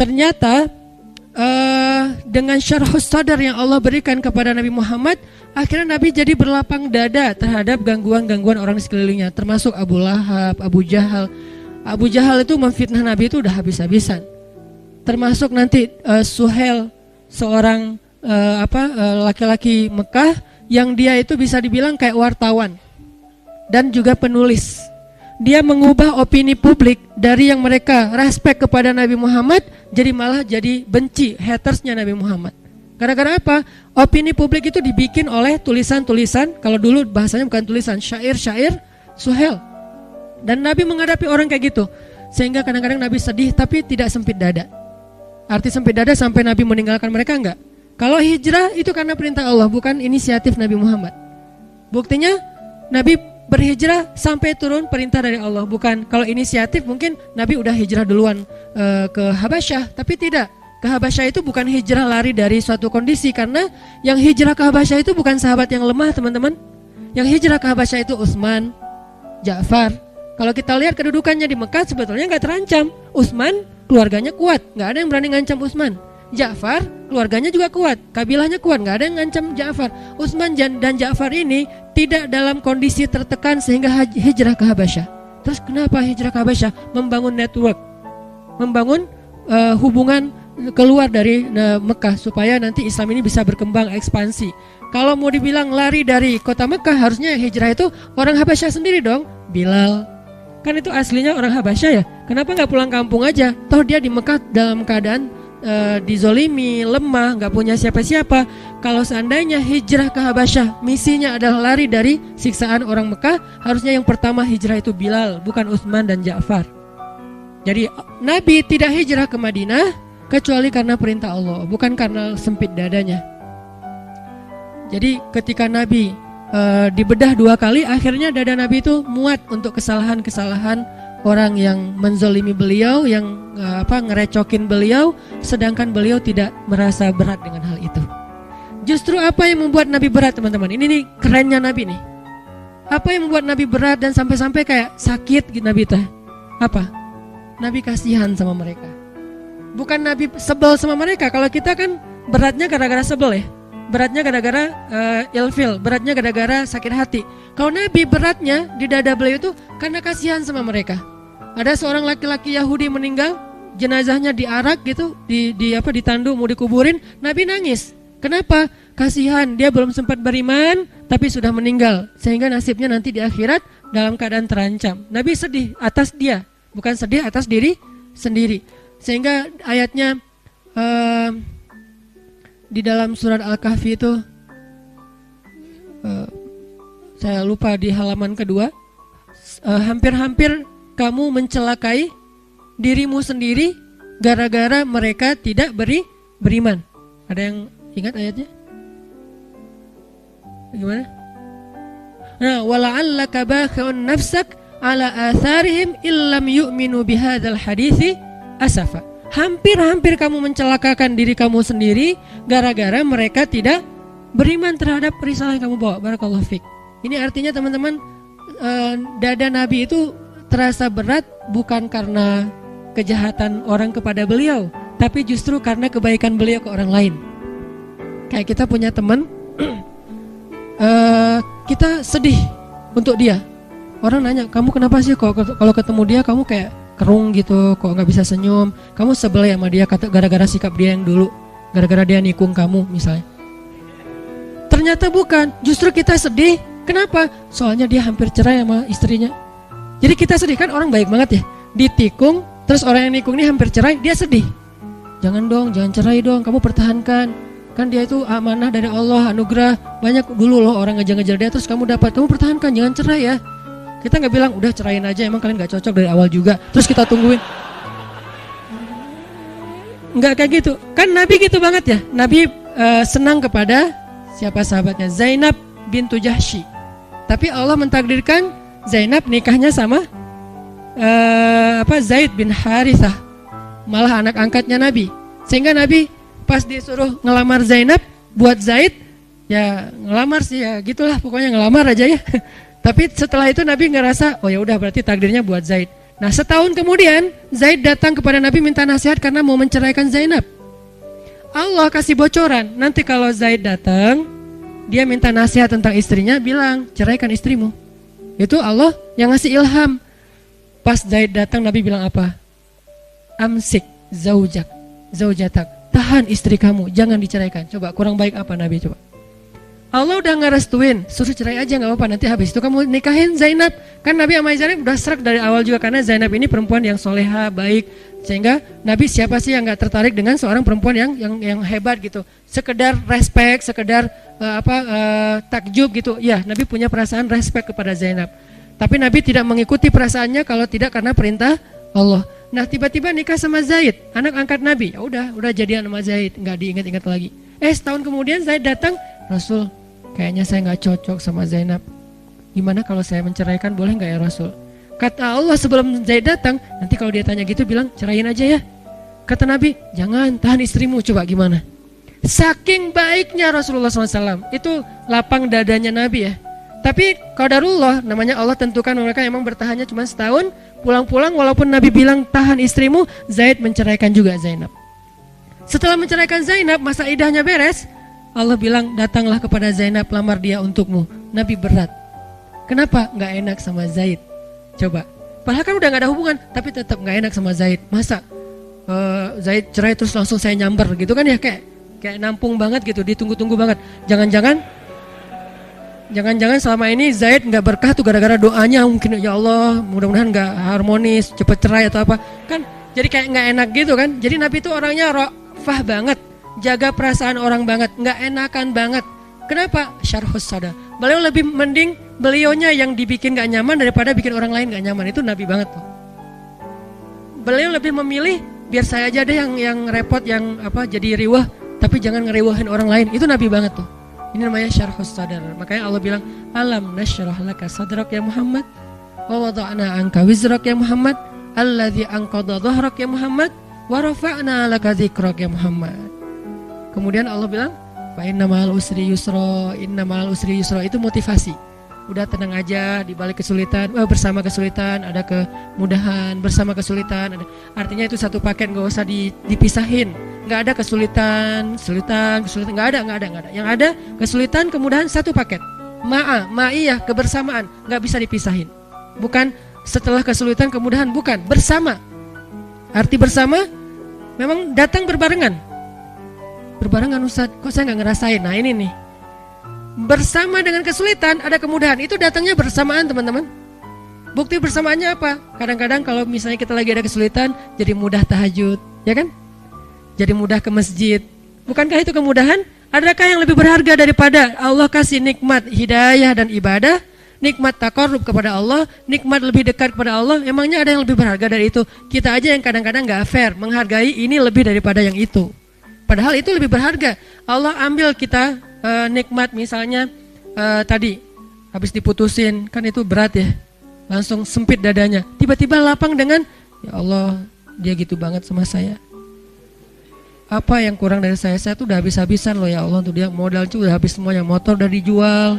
ternyata dengan syarhus sadar yang Allah berikan kepada Nabi Muhammad, akhirnya Nabi jadi berlapang dada terhadap gangguan-gangguan orang di sekelilingnya, termasuk Abu Lahab, Abu Jahal. Abu Jahal itu memfitnah Nabi itu udah habis-habisan. Termasuk nanti Suhail, seorang laki-laki Mekah yang dia itu bisa dibilang kayak wartawan dan juga penulis. Dia mengubah opini publik dari yang mereka respect kepada Nabi Muhammad jadi malah jadi benci, hatersnya Nabi Muhammad. Gara-gara apa? Opini publik itu dibikin oleh tulisan-tulisan, kalau dulu bahasanya bukan tulisan, syair-syair Suhail. Dan Nabi menghadapi orang kayak gitu, sehingga kadang-kadang Nabi sedih tapi tidak sempit dada. Arti sempit dada sampai Nabi meninggalkan mereka enggak. Kalau hijrah itu karena perintah Allah, bukan inisiatif Nabi Muhammad. Buktinya Nabi berhijrah sampai turun perintah dari Allah, bukan. Kalau inisiatif mungkin Nabi udah hijrah duluan ke Habasyah, tapi tidak. Ke Habasyah itu bukan hijrah lari dari suatu kondisi, karena yang hijrah ke Habasyah itu bukan sahabat yang lemah, teman-teman. Yang hijrah ke Habasyah itu Utsman, Ja'far. Kalau kita lihat kedudukannya di Mekah sebetulnya nggak terancam. Utsman keluarganya kuat, nggak ada yang berani ngancam Utsman. Ja'far keluarganya juga kuat, kabilahnya kuat, nggak ada yang ngancam Ja'far. Utsman dan Ja'far ini tidak dalam kondisi tertekan sehingga hijrah ke Habasyah. Terus kenapa hijrah ke Habasyah? Membangun network, membangun hubungan keluar dari Mekah supaya nanti Islam ini bisa berkembang, ekspansi. Kalau mau dibilang lari dari kota Mekah, harusnya hijrah itu orang Habasyah sendiri dong. Bilal kan itu aslinya orang Habasyah ya, kenapa nggak pulang kampung aja? Toh dia di Mekah dalam keadaan dizolimi, lemah, nggak punya siapa-siapa. Kalau seandainya hijrah ke Habasyah misinya adalah lari dari siksaan orang Mekah, harusnya yang pertama hijrah itu Bilal, bukan Utsman dan Ja'far. Jadi Nabi tidak hijrah ke Madinah kecuali karena perintah Allah, bukan karena sempit dadanya. Jadi ketika Nabi dibedah 2 kali, akhirnya dada Nabi itu muat untuk kesalahan-kesalahan orang yang menzolimi beliau, yang ngerecokin beliau, sedangkan beliau tidak merasa berat dengan hal itu. Justru apa yang membuat Nabi berat, teman-teman? Ini nih kerennya Nabi nih. Apa yang membuat Nabi berat dan sampai-sampai kayak sakit gitu Nabi teh? Apa? Nabi kasihan sama mereka. Bukan Nabi sebel sama mereka. Kalau kita kan beratnya gara-gara sebel ya. Beratnya gara-gara ilfil, beratnya gara-gara sakit hati. Kalau Nabi beratnya di dada beliau itu karena kasihan sama mereka. Ada seorang laki-laki Yahudi meninggal, jenazahnya diarak gitu, ditandu mau dikuburin, Nabi nangis. Kenapa? Kasihan, dia belum sempat beriman tapi sudah meninggal, sehingga nasibnya nanti di akhirat dalam keadaan terancam. Nabi sedih atas dia, bukan sedih atas diri sendiri. Sehingga ayatnya di dalam surat Al-Kahfi itu saya lupa di halaman kedua, hampir-hampir kamu mencelakai dirimu sendiri gara-gara mereka tidak beriman. Ada yang ingat ayatnya? Gimana? Nah, wala'allaka bakhun nafsak ala atharihim illam yu'minu bihadzal hadithi asafa. Hampir-hampir kamu mencelakakan diri kamu sendiri gara-gara mereka tidak beriman terhadap risalah yang kamu bawa. Barakallahu fiik. Ini artinya teman-teman, dada Nabi itu terasa berat bukan karena kejahatan orang kepada beliau, tapi justru karena kebaikan beliau ke orang lain. Kayak kita punya teman, kita sedih untuk dia. Orang nanya, kamu kenapa sih kalau ketemu dia kamu kayak kerung gitu, kok nggak bisa senyum? Kamu sebel ya sama dia gara-gara sikap dia yang dulu, gara-gara dia nikung kamu misalnya. Ternyata bukan, justru kita sedih. Kenapa? Soalnya dia hampir cerai sama istrinya. Jadi kita sedih, kan orang baik banget ya, ditikung, terus orang yang nikung ini hampir cerai, dia sedih. Jangan dong, jangan cerai dong, kamu pertahankan. Kan dia itu amanah dari Allah, anugerah. Banyak dulu loh orang ngejar-ngejar dia, terus kamu dapat, kamu pertahankan, jangan cerai ya. Kita gak bilang, udah cerain aja, emang kalian gak cocok dari awal juga, terus kita tungguin. Enggak kayak gitu, kan Nabi gitu banget ya. Nabi senang kepada siapa sahabatnya? Zainab bintu Jahsy. Tapi Allah mentakdirkan Zainab nikahnya sama Zaid bin Harithah, malah anak angkatnya Nabi. Sehingga Nabi pas disuruh ngelamar Zainab buat Zaid, ya ngelamar sih ya gitulah, pokoknya ngelamar aja ya. Tapi setelah itu Nabi ngerasa, oh ya udah berarti takdirnya buat Zaid. Nah, setahun kemudian Zaid datang kepada Nabi minta nasihat karena mau menceraikan Zainab. Allah kasih bocoran, nanti kalau Zaid datang, dia minta nasihat tentang istrinya, bilang ceraikan istrimu. Itu Allah yang ngasih ilham. Pas Zaid datang, Nabi bilang apa? Amsik zaujatak, tahan istri kamu, jangan diceraikan. Coba kurang baik apa Nabi coba? Allah udah ngerestuin, suruh cerai aja nggak apa-apa, nanti habis itu kamu nikahin Zainab. Kan Nabi sama Zainab udah serak dari awal juga, karena Zainab ini perempuan yang soleha, baik. Sehingga Nabi siapa sih yang nggak tertarik dengan seorang perempuan yang hebat gitu, sekedar respect, sekedar takjub gitu. Ya, Nabi punya perasaan respect kepada Zainab. Tapi Nabi tidak mengikuti perasaannya kalau tidak karena perintah Allah. Nah, tiba-tiba nikah sama Zaid, anak angkat Nabi. Ya udah jadian sama Zaid, nggak diingat-ingat lagi. Setahun kemudian Zaid datang, Rasul, kayaknya saya nggak cocok sama Zainab. Gimana kalau saya menceraikan, boleh nggak ya Rasul? Kata Allah sebelum Zaid datang, nanti kalau dia tanya gitu bilang ceraiin aja ya. Kata Nabi, jangan, tahan istrimu, coba gimana? Saking baiknya Rasulullah SAW, itu lapang dadanya Nabi ya. Tapi qadarullah, namanya Allah tentukan mereka emang bertahannya cuma setahun. Pulang-pulang walaupun Nabi bilang tahan istrimu, Zaid menceraikan juga Zainab. Setelah menceraikan Zainab, masa idahnya beres, Allah bilang datanglah kepada Zainab, lamar dia untukmu. Nabi berat. Kenapa? Gak enak sama Zaid. Coba. Padahal kan udah gak ada hubungan, tapi tetap gak enak sama Zaid. Masa Zaid cerai terus langsung saya nyamber gitu kan ya, kayak nampung banget gitu, ditunggu-tunggu banget. Jangan-jangan selama ini Zaid gak berkah tuh gara-gara doanya, mungkin ya Allah mudah-mudahan gak harmonis, cepet cerai atau apa. Kan jadi kayak gak enak gitu kan. Jadi Nabi itu orangnya ra'fah banget, jaga perasaan orang banget, gak enakan banget. Kenapa? Syarhus sadar. Beliau lebih mending beliaunya yang dibikin gak nyaman daripada bikin orang lain gak nyaman. Itu Nabi banget tuh. Beliau lebih memilih biar saya aja deh yang repot, yang jadi riwah, tapi jangan ngeriwahin orang lain. Itu Nabi banget tuh. Ini namanya syarhus sadar. Makanya Allah bilang, alam nasyrah laka sadrak ya Muhammad, wa wada'na anka wizrak ya Muhammad, alladzi anqadha dhahrak ya Muhammad, wa rafa'na laka dzikrak ya Muhammad. Kemudian Allah bilang, fa inna ma'al usri yusra, inna ma'al usri yusra. Itu motivasi. Udah tenang aja di balik kesulitan, bersama kesulitan ada kemudahan, bersama kesulitan ada. Artinya itu satu paket, gak usah dipisahin. Gak ada kesulitan, gak ada. Yang ada kesulitan, kemudahan, satu paket. Ma'iyah, kebersamaan, gak bisa dipisahin. Bukan setelah kesulitan, kemudahan, bukan, bersama. Arti bersama memang datang berbarengan. Berbarengan Ustaz, kok saya gak ngerasain? Nah ini nih, bersama dengan kesulitan ada kemudahan, itu datangnya bersamaan teman-teman. Bukti bersamaannya apa? Kadang-kadang kalau misalnya kita lagi ada kesulitan, jadi mudah tahajud, ya kan? Jadi mudah ke masjid. Bukankah itu kemudahan? Adakah yang lebih berharga daripada Allah kasih nikmat hidayah dan ibadah, nikmat taqarrub kepada Allah, nikmat lebih dekat kepada Allah? Emangnya ada yang lebih berharga dari itu? Kita aja yang kadang-kadang gak fair, menghargai ini lebih daripada yang itu. Padahal itu lebih berharga. Allah ambil kita nikmat misalnya tadi habis diputusin, kan itu berat ya, langsung sempit dadanya. Tiba-tiba lapang dengan, ya Allah dia gitu banget sama saya. Apa yang kurang dari saya tuh udah habis-habisan loh ya Allah. Untuk dia modal tuh udah habis semuanya, motor udah dijual,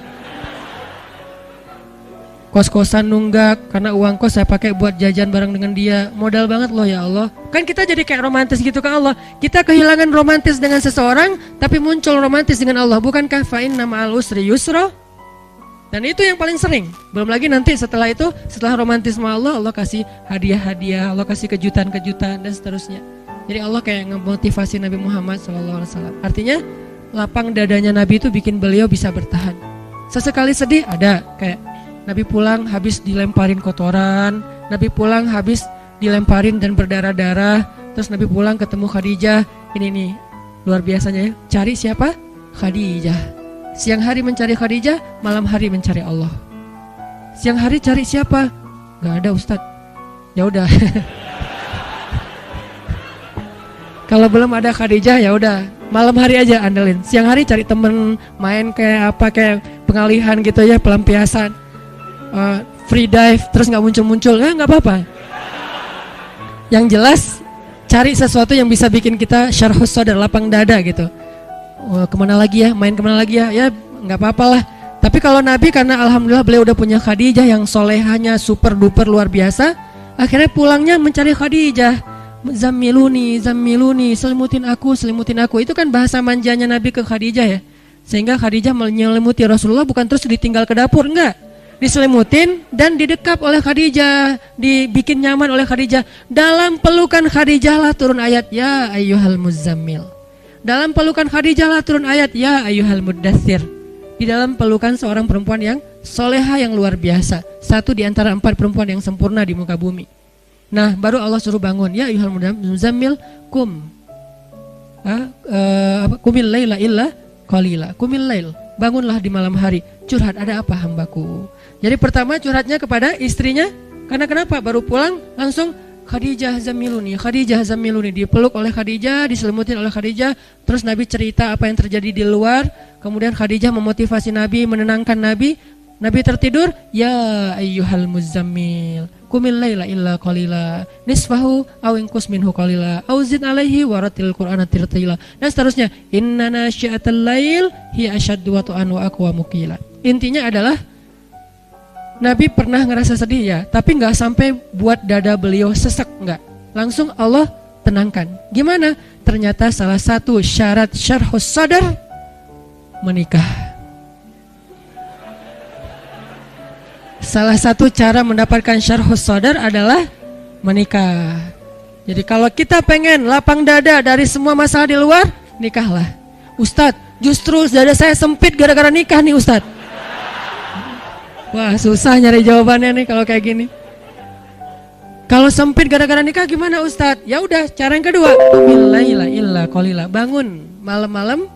kos-kosan nunggak, karena uang kos saya pakai buat jajan bareng dengan dia. Modal banget loh ya Allah. Kan kita jadi kayak romantis gitu ke Allah. Kita kehilangan romantis dengan seseorang, tapi muncul romantis dengan Allah. Bukankah fa inna ma'al usri yusra? Dan itu yang paling sering. Belum lagi nanti setelah itu, setelah romantis sama Allah, Allah kasih hadiah-hadiah, Allah kasih kejutan-kejutan dan seterusnya. Jadi Allah kayak ngemotivasi Nabi Muhammad SAW. Artinya lapang dadanya Nabi itu bikin beliau bisa bertahan. Sesekali sedih ada, kayak Nabi pulang habis dilemparin kotoran, Nabi pulang habis dilemparin dan berdarah-darah, terus Nabi pulang ketemu Khadijah. Ini nih luar biasanya ya. Cari siapa? Khadijah. Siang hari mencari Khadijah, malam hari mencari Allah. Siang hari cari siapa? Gak ada Ustadz. Ya udah. Kalau belum ada Khadijah ya udah, malam hari aja andelin. Siang hari cari temen, main kayak pengalihan gitu ya, pelampiasan. Free dive terus nggak muncul-muncul, nggak apa-apa. Yang jelas cari sesuatu yang bisa bikin kita syarhus sadar, lapang dada gitu. Kemana lagi ya, main kemana lagi ya, ya nggak apa-apa lah. Tapi kalau Nabi, karena alhamdulillah beliau udah punya Khadijah yang solehanya super duper luar biasa, Akhirnya pulangnya mencari Khadijah. Zammiluni, zammiluni, selimutin aku, selimutin aku. Itu kan bahasa manjanya Nabi ke Khadijah ya. Sehingga Khadijah menyelimuti Rasulullah, bukan terus ditinggal ke dapur, enggak. Diselimutin dan didekap oleh Khadijah, dibikin nyaman oleh Khadijah. Dalam pelukan Khadijah lah turun ayat ya ayyuhal muzammil. Dalam pelukan Khadijah lah turun ayat ya ayyuhal muddatsir. Di dalam pelukan seorang perempuan yang soleha yang luar biasa, satu di antara 4 perempuan yang sempurna di muka bumi. Nah, baru Allah suruh bangun, ya ayyuhal muzammil kumil laila illa qalila. Kumil lail, bangunlah di malam hari. Curhat, ada apa hambaku? Jadi pertama curhatnya kepada istrinya, karena kenapa? Baru pulang langsung Khadijah zammiluni, Khadijah zammiluni, dipeluk oleh Khadijah, diselimutin oleh Khadijah. Terus Nabi cerita apa yang terjadi di luar. Kemudian Khadijah memotivasi Nabi, menenangkan Nabi. Nabi tertidur, ya ayyuhal muzammil kumil laila illa qalila nisfahu aw inqus minhu qalila aw zid alaihi waratil qur'ana tartila, dan seterusnya. Inna nasyi'atal lail hi asyaddu wat'an wa aqwamu qila. Intinya adalah Nabi pernah ngerasa sedih ya, tapi nggak sampai buat dada beliau sesek, nggak. Langsung Allah tenangkan. Gimana? Ternyata salah satu syarat syarhus sadar menikah. Salah satu cara mendapatkan syarhus sadar adalah menikah. Jadi kalau kita pengen lapang dada dari semua masalah di luar, nikahlah. Ustadz, justru dada saya sempit gara-gara nikah nih Ustadz. Wah, susah nyari jawabannya nih kalau kayak gini. Kalau sempit gara-gara nikah gimana Ustadz? Ya udah, cara yang kedua, laila illa qalila. Bangun malam-malam,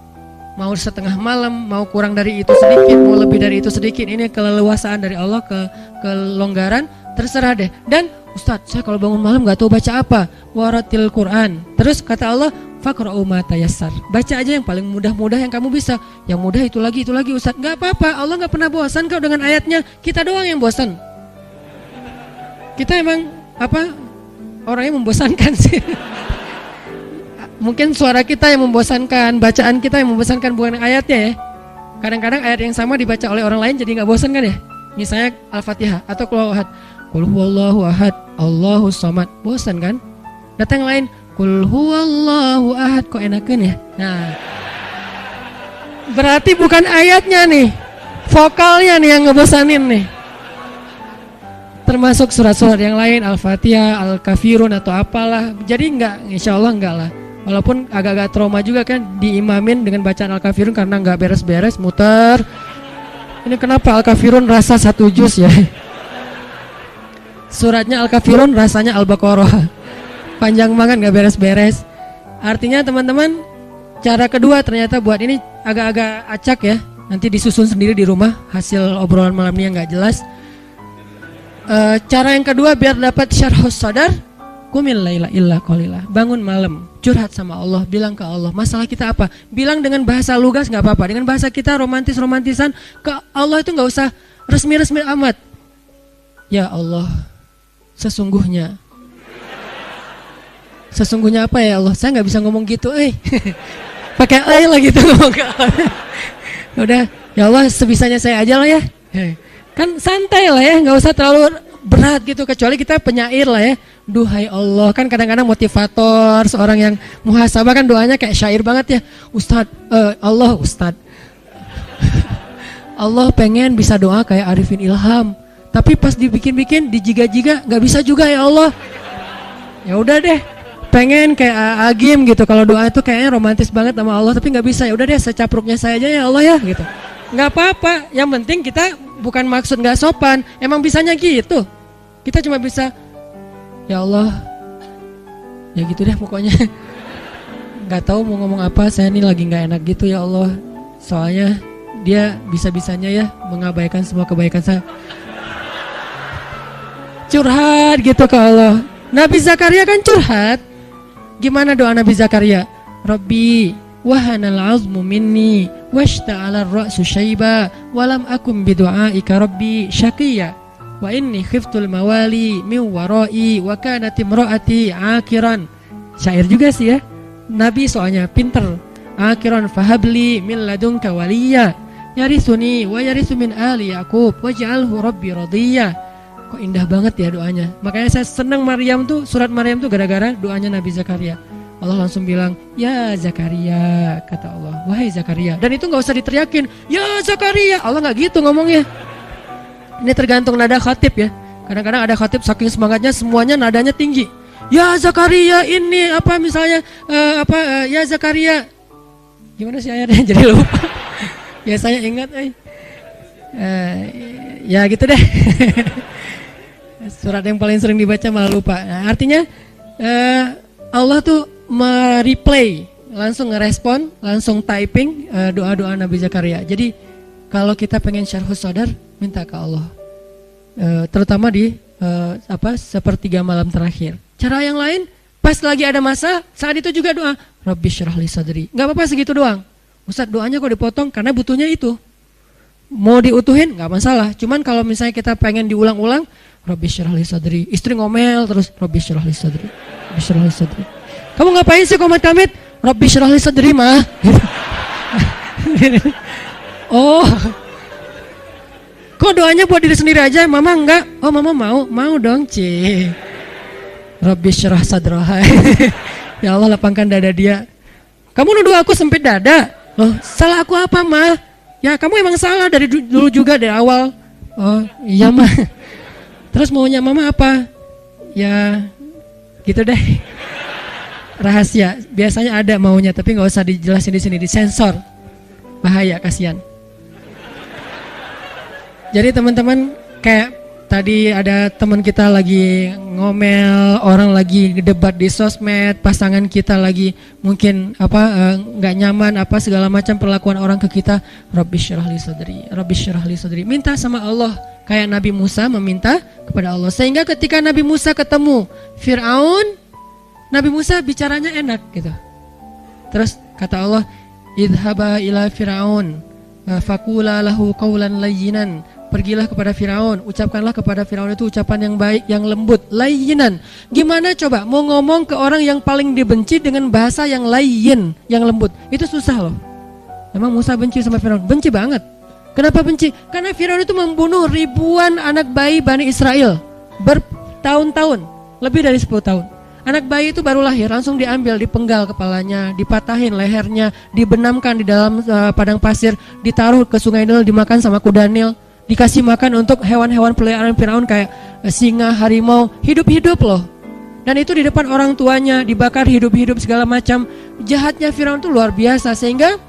mau setengah malam, mau kurang dari itu sedikit, mau lebih dari itu sedikit. Ini keleluasaan dari Allah, kelonggaran, terserah deh. Dan Ustadz, saya kalau bangun malam gak tahu baca apa. Waratil Quran. Terus kata Allah, faqra'u ma tayassar. Baca aja yang paling mudah-mudah yang kamu bisa. Yang mudah itu lagi Ustadz. Gak apa-apa, Allah gak pernah bosan kau dengan ayatnya. Kita doang yang bosan. Kita emang orangnya membosankan sih. Mungkin suara kita yang membosankan, bacaan kita yang membosankan, bukan ayatnya ya. Kadang-kadang ayat yang sama dibaca oleh orang lain jadi gak bosan kan ya. Misalnya Al-Fatihah atau Qul huwallahu ahad, Allahus samad. Bosan kan? Datang yang lain, Qul huwallahu ahad, kok enakan ya? Nah, berarti bukan ayatnya nih, vokalnya nih yang ngebosanin nih. Termasuk surat-surat yang lain, Al-Fatihah, Al-Kafirun atau apalah. Jadi insya Allah enggak lah. Walaupun agak-agak trauma juga kan diimamin dengan bacaan Al-Kafirun karena enggak beres-beres, muter. Ini kenapa Al-Kafirun rasa 1 juz ya? Suratnya Al-Kafirun rasanya Al-Baqarah. Panjang banget enggak beres-beres. Artinya teman-teman, cara kedua ternyata buat ini agak-agak acak ya. Nanti disusun sendiri di rumah hasil obrolan malam ini yang enggak jelas. Cara yang kedua biar dapat syarhus sadar, qumil laila illa qalila. Bangun malam, curhat sama Allah, bilang ke Allah, masalah kita apa? Bilang dengan bahasa lugas nggak apa-apa, dengan bahasa kita romantis-romantisan ke Allah itu nggak usah resmi-resmi amat. Ya Allah, sesungguhnya apa ya Allah? Saya nggak bisa ngomong gitu, pakai lah gitu ngomong ke Allah. Udah, ya Allah sebisanya saya aja lah ya. Kan santai lah ya, nggak usah terlalu berat gitu, kecuali kita penyair lah ya. Duhai Allah, kan kadang-kadang motivator, seorang yang muhasabah kan doanya kayak syair banget ya. Ustadz Allah pengen bisa doa kayak Arifin Ilham, tapi pas dibikin-bikin, dijiga-jiga nggak bisa juga ya Allah. Ya udah deh, pengen kayak Agim gitu, kalau doa itu kayaknya romantis banget sama Allah, tapi nggak bisa. Ya udah deh, secapruknya saya aja ya Allah ya gitu. Nggak apa-apa, yang penting kita bukan maksud nggak sopan, emang bisanya gitu. Kita cuma bisa, ya Allah, ya gitu deh pokoknya. Nggak tahu mau ngomong apa, saya ini lagi nggak enak gitu ya Allah. Soalnya dia bisa-bisanya ya mengabaikan semua kebaikan saya. Curhat gitu ke Allah. Nabi Zakaria kan curhat. Gimana doa Nabi Zakaria? Rabbi wahanal azmu minni washta'ala ar-ra'su syaiba walam akum bidu'aika rabbi syaqiya wa inni khiftul mawali min wara'i wa kanat imra'ati akiran. Syair juga sih ya. Nabi soalnya pinter. Akiran fahabli min ladunka waliya yarisuni wa yarisu min ali Yaqub waj'alhu rabbi radiyya. Kok indah banget ya doanya. Makanya saya senang Maryam tuh, surat Maryam tuh gara-gara doanya Nabi Zakaria. Allah langsung bilang, ya Zakaria, kata Allah, wahai Zakaria. Dan itu gak usah diteriakin, ya Zakaria. Allah gak gitu ngomongnya. Ini tergantung nada khatib ya. Kadang-kadang ada khatib saking semangatnya semuanya nadanya tinggi. Ya Zakaria ini apa misalnya ya Zakaria. Gimana sih ayatnya jadi lupa. Ya saya ingat ya gitu deh. Surat yang paling sering dibaca malah lupa. Nah, artinya Allah tuh mereplay, langsung ngerespon, langsung typing doa-doa Nabi Zakaria. Jadi kalau kita pengen syarhus sadar, minta ke Allah. Terutama di sepertiga malam terakhir. Cara yang lain, pas lagi ada masa, saat itu juga doa, Rabbi syrah li sadri. Gak apa-apa segitu doang. Ustaz doanya kok dipotong karena butuhnya itu. Mau diutuhin gak masalah. Cuman kalau misalnya kita pengen diulang-ulang, Rabbi syrah li sadri. Istri ngomel terus, Rabbi syrah li sadri. Rabbi syrah li sadri. Kamu ngapain sih komat kamit? Rabbi syrah li sadri mah. Oh. Kok doanya buat diri sendiri aja, mama enggak? Oh mama mau dong Ci. Rabbi syrah sadraha. Ya Allah lapangkan dada dia. Kamu nuduh aku sempit dada? Loh salah aku apa mah? Ya kamu emang salah dari dulu juga dari awal. Oh iya mah. Terus maunya mama apa? Ya gitu deh. Rahasia. Biasanya ada maunya tapi nggak usah dijelasin di sini, disensor. Bahaya kasihan. Jadi teman-teman kayak tadi ada teman kita lagi ngomel, orang lagi debat di sosmed, pasangan kita lagi mungkin nggak nyaman segala macam perlakuan orang ke kita. Rabbi syrah li sadri, Rabbi syrah li sadri. Minta sama Allah kayak Nabi Musa meminta kepada Allah. Sehingga ketika Nabi Musa ketemu Fir'aun, Nabi Musa bicaranya enak gitu. Terus kata Allah, idhaba ila Fir'aun faqula lahu qawlan layyinan. Pergilah kepada Firaun, ucapkanlah kepada Firaun itu ucapan yang baik, yang lembut, layyinan. Gimana coba mau ngomong ke orang yang paling dibenci dengan bahasa yang layyin, yang lembut? Itu susah loh. Memang Musa benci sama Firaun? Benci banget. Kenapa benci? Karena Firaun itu membunuh ribuan anak bayi Bani Israel bertahun-tahun, lebih dari 10 tahun. Anak bayi itu baru lahir, langsung diambil, dipenggal kepalanya, dipatahin lehernya, dibenamkan di dalam padang pasir, ditaruh ke sungai Nil, dimakan sama kuda Nil. Dikasih makan untuk hewan-hewan peliharaan Firaun kayak singa, harimau, hidup-hidup loh. Dan itu di depan orang tuanya, dibakar hidup-hidup segala macam. Jahatnya Firaun itu luar biasa sehingga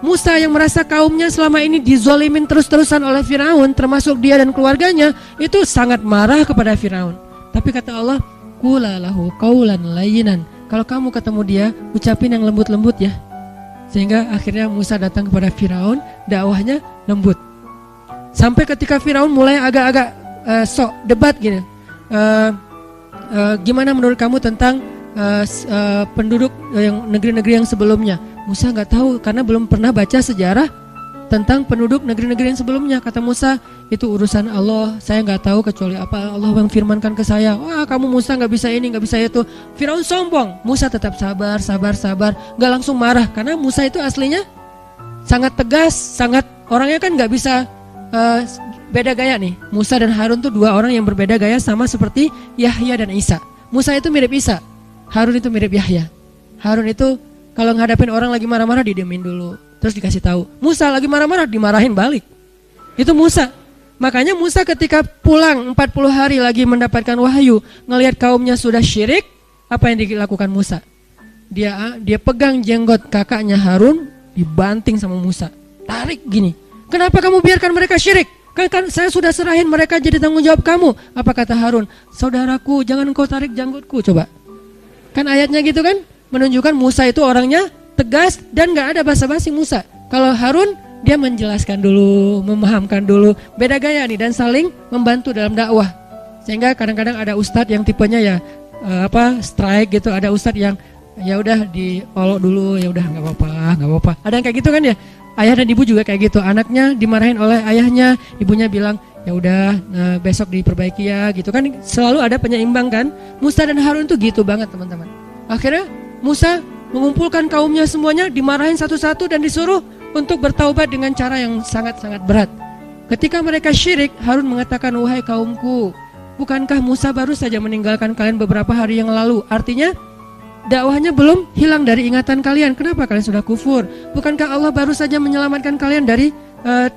Musa yang merasa kaumnya selama ini dizolimin terus-terusan oleh Firaun, termasuk dia dan keluarganya, itu sangat marah kepada Firaun. Tapi kata Allah, qula lahu qawlan layyinan. Kalau kamu ketemu dia, ucapin yang lembut-lembut ya. Sehingga akhirnya Musa datang kepada Firaun, dakwahnya lembut. Sampai ketika Firaun mulai agak-agak sok debat gini, gimana menurut kamu tentang penduduk yang negeri-negeri yang sebelumnya? Musa nggak tahu karena belum pernah baca sejarah tentang penduduk negeri-negeri yang sebelumnya. Kata Musa, itu urusan Allah, saya nggak tahu kecuali apa Allah yang firmankan ke saya. Wah kamu Musa nggak bisa ini, nggak bisa itu. Firaun sombong. Musa tetap sabar, nggak langsung marah karena Musa itu aslinya sangat tegas, sangat orangnya kan nggak bisa. Beda gaya nih. Musa dan Harun tuh dua orang yang berbeda gaya, sama seperti Yahya dan Isa. Musa itu mirip Isa, Harun itu mirip Yahya. Harun itu kalau ngadapin orang lagi marah-marah didiemin dulu, terus dikasih tahu. Musa lagi marah-marah dimarahin balik. Itu Musa. Makanya Musa ketika pulang 40 hari lagi mendapatkan wahyu, ngelihat kaumnya sudah syirik, apa yang dilakukan Musa? Dia pegang jenggot kakaknya Harun, dibanting sama Musa. Tarik gini. Kenapa kamu biarkan mereka syirik? Kan saya sudah serahin mereka jadi tanggung jawab kamu. Apa kata Harun? Saudaraku, jangan engkau tarik jenggotku, coba. Kan ayatnya gitu kan? Menunjukkan Musa itu orangnya tegas dan gak ada basa-basi Musa. Kalau Harun, dia menjelaskan dulu, memahamkan dulu. Beda gaya nih dan saling membantu dalam dakwah. Sehingga kadang-kadang ada ustadz yang tipenya ya strike gitu. Ada ustadz yang ya udah diolok dulu, ya udah nggak apa-apa. Ada yang kayak gitu kan ya? Ayah dan ibu juga kayak gitu, anaknya dimarahin oleh ayahnya, ibunya bilang ya udah besok diperbaiki ya gitu kan, selalu ada penyeimbang kan. Musa dan Harun tuh gitu banget teman-teman. Akhirnya Musa mengumpulkan kaumnya semuanya, dimarahin satu-satu dan disuruh untuk bertaubat dengan cara yang sangat-sangat berat. Ketika mereka syirik, Harun mengatakan, wahai kaumku, bukankah Musa baru saja meninggalkan kalian beberapa hari yang lalu? Artinya dakwahnya belum hilang dari ingatan kalian. Kenapa kalian sudah kufur? Bukankah Allah baru saja menyelamatkan kalian dari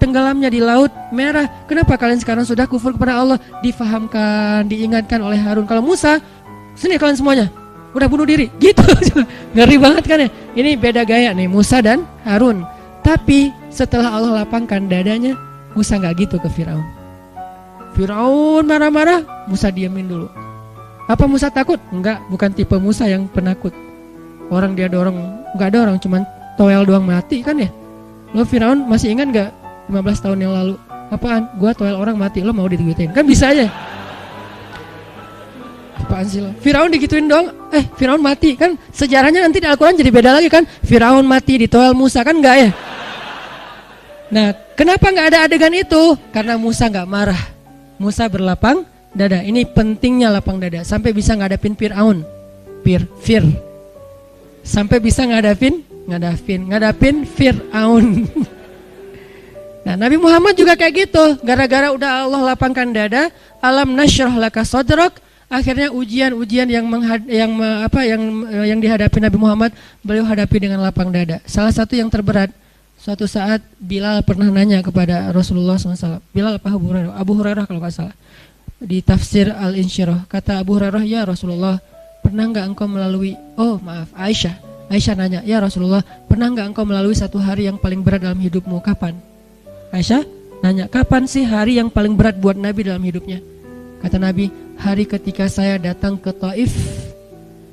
tenggelamnya di Laut Merah? Kenapa kalian sekarang sudah kufur kepada Allah? Difahamkan, diingatkan oleh Harun. Kalau Musa, sini kalian semuanya, udah bunuh diri, gitu. Ngeri banget kan ya? Ini beda gaya nih, Musa dan Harun. Tapi setelah Allah lapangkan dadanya, Musa gak gitu ke Firaun. Firaun marah-marah, Musa diamin dulu. Apa Musa takut? Enggak, bukan tipe Musa yang penakut. Orang dia dorong, gak ada orang, cuman toel doang mati kan ya. Lo Firaun masih ingat gak 15 tahun yang lalu? Apaan? Gua toel orang mati, lo mau digituin? Kan bisa aja. Apaan sih lo? Firaun digituin dong. Firaun mati kan, sejarahnya nanti di Al-Quran jadi beda lagi kan. Firaun mati di toel Musa, kan enggak ya? Nah, kenapa enggak ada adegan itu? Karena Musa enggak marah. Musa berlapang dada. Ini pentingnya lapang dada. Sampai bisa ngadapin Fir'aun. Fir. Sampai bisa ngadapin Fir'aun. Nah, Nabi Muhammad juga kayak gitu. Gara-gara udah Allah lapangkan dada, alam nasyrah laka sadrak. Akhirnya ujian-ujian yang dihadapi Nabi Muhammad, beliau hadapi dengan lapang dada. Salah satu yang terberat, suatu saat Bilal pernah nanya kepada Rasulullah SAW. Bilal apa Abu Hurairah kalau nggak salah. Di tafsir Al-Insyirah, kata Abu Hurairah, ya Rasulullah, pernah nggak engkau melalui, Aisyah nanya, ya Rasulullah, pernah nggak engkau melalui satu hari yang paling berat dalam hidupmu? Kapan? Aisyah nanya, kapan sih hari yang paling berat buat Nabi dalam hidupnya? Kata Nabi, hari ketika saya datang ke Taif,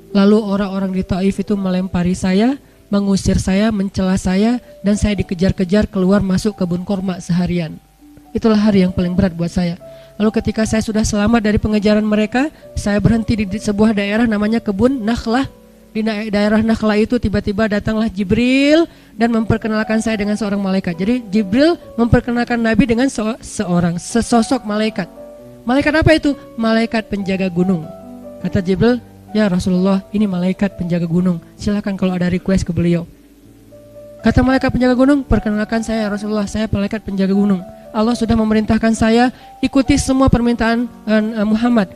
lalu orang-orang di Taif itu melempari saya, mengusir saya, mencela saya, dan saya dikejar-kejar keluar masuk kebun kurma seharian. Itulah hari yang paling berat buat saya. Lalu ketika saya sudah selamat dari pengejaran mereka, saya berhenti di sebuah daerah namanya kebun Nakhlah. Di daerah Nakhlah itu tiba-tiba datanglah Jibril dan memperkenalkan saya dengan seorang malaikat. Jadi Jibril memperkenalkan Nabi dengan sesosok malaikat. Malaikat apa itu? Malaikat penjaga gunung. Kata Jibril, ya Rasulullah, ini malaikat penjaga gunung. Silakan kalau ada request ke beliau. Kata malaikat penjaga gunung, perkenalkan saya Rasulullah, saya malaikat penjaga gunung. Allah sudah memerintahkan saya ikuti semua permintaan Muhammad.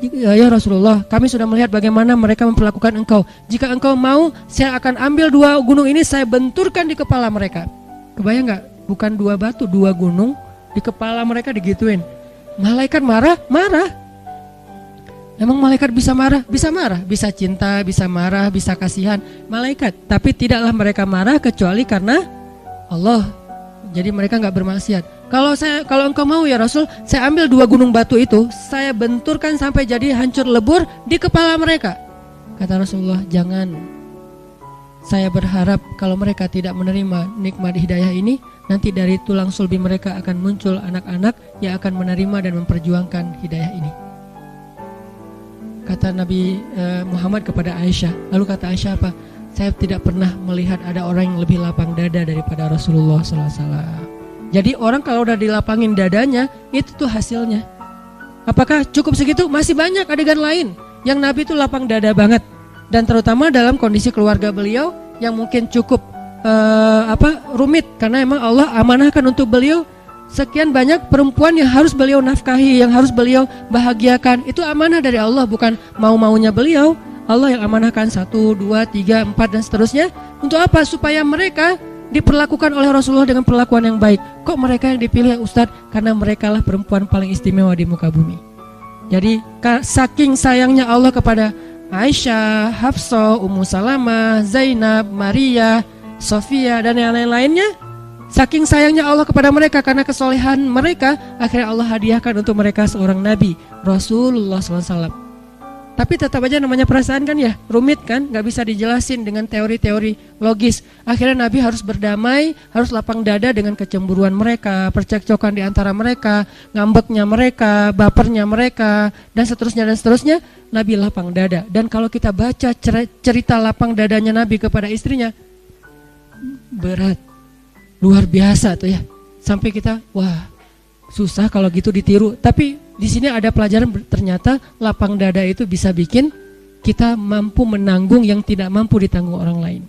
Ya Rasulullah, kami sudah melihat bagaimana mereka memperlakukan engkau. Jika engkau mau, saya akan ambil 2 gunung ini, saya benturkan di kepala mereka. Kebayang gak? Bukan 2 batu, 2 gunung di kepala mereka digituin. Malaikat marah. Emang malaikat bisa marah? Bisa marah, bisa cinta, bisa marah, bisa kasihan. Malaikat, tapi tidaklah mereka marah kecuali karena Allah. Jadi mereka nggak bermaksiat. Kalau engkau mau ya Rasul, saya ambil 2 gunung batu itu, saya benturkan sampai jadi hancur lebur di kepala mereka. Kata Rasulullah, jangan. Saya berharap kalau mereka tidak menerima nikmat hidayah ini, nanti dari tulang sulbi mereka akan muncul anak-anak yang akan menerima dan memperjuangkan hidayah ini. Kata Nabi Muhammad kepada Aisyah. Lalu kata Aisyah apa? Saya tidak pernah melihat ada orang yang lebih lapang dada daripada Rasulullah SAW. Jadi orang kalau udah dilapangin dadanya, itu tuh hasilnya. Apakah cukup segitu? Masih banyak adegan lain yang Nabi itu lapang dada banget. Dan terutama dalam kondisi keluarga beliau yang mungkin cukup rumit, karena emang Allah amanahkan untuk beliau sekian banyak perempuan yang harus beliau nafkahi, yang harus beliau bahagiakan. Itu amanah dari Allah, bukan mau-maunya beliau. Allah yang amanahkan 1, 2, 3, 4 dan seterusnya. Untuk apa? Supaya mereka diperlakukan oleh Rasulullah dengan perlakuan yang baik. Kok mereka yang dipilih Ustadz? Karena mereka lah perempuan paling istimewa di muka bumi. Jadi saking sayangnya Allah kepada Aisyah, Hafsah, Ummu Salamah, Zainab, Maria, Sofia dan yang lain-lainnya, saking sayangnya Allah kepada mereka karena kesolehan mereka, akhirnya Allah hadiahkan untuk mereka seorang Nabi, Rasulullah SAW. Tapi tetap aja namanya perasaan kan ya, rumit kan, gak bisa dijelasin dengan teori-teori logis. Akhirnya Nabi harus berdamai, harus lapang dada dengan kecemburuan mereka, percekcokan di antara mereka, ngambeknya mereka, bapernya mereka, dan seterusnya. Nabi lapang dada. Dan kalau kita baca cerita lapang dadanya Nabi kepada istrinya, berat, luar biasa tuh ya. Sampai kita, wah susah kalau gitu ditiru. Tapi di sini ada pelajaran, ternyata lapang dada itu bisa bikin kita mampu menanggung yang tidak mampu ditanggung orang lain.